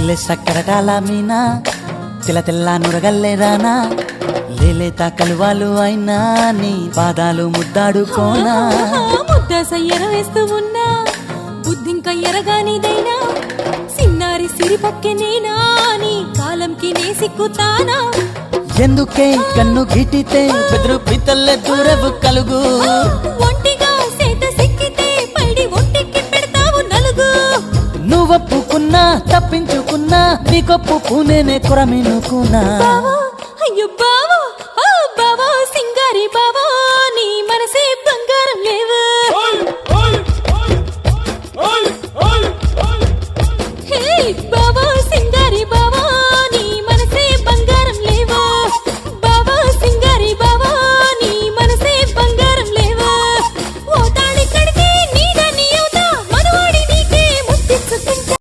తెల్లె సక్కరటాల మీనా తెల్ల తెల్ల నురగల్లేదానా లేలేత కలువాలు అయినా నీ పాదాలు ముద్దాడుకోనా ముద్ద సయ్యర వేస్తూ ఉన్నా బుద్ధింక ఎరగానిదైనా సిన్నారి సిరిపక్కె నేనా నీ కాలంకి నే సిక్కుతానా ఎందుకే కన్ను గిటితే బెదురు పితల్లె దూరవు కలుగు ఒంటిగా సేత సిక్కితే పైడి ఒంటికి పెడతావు నలుగు నువ్వొప్పుకున్నా తప్పించుకున్నా నీకొప్పుకునేనే కొరమినుకున్నా బావా అయ్యో బావా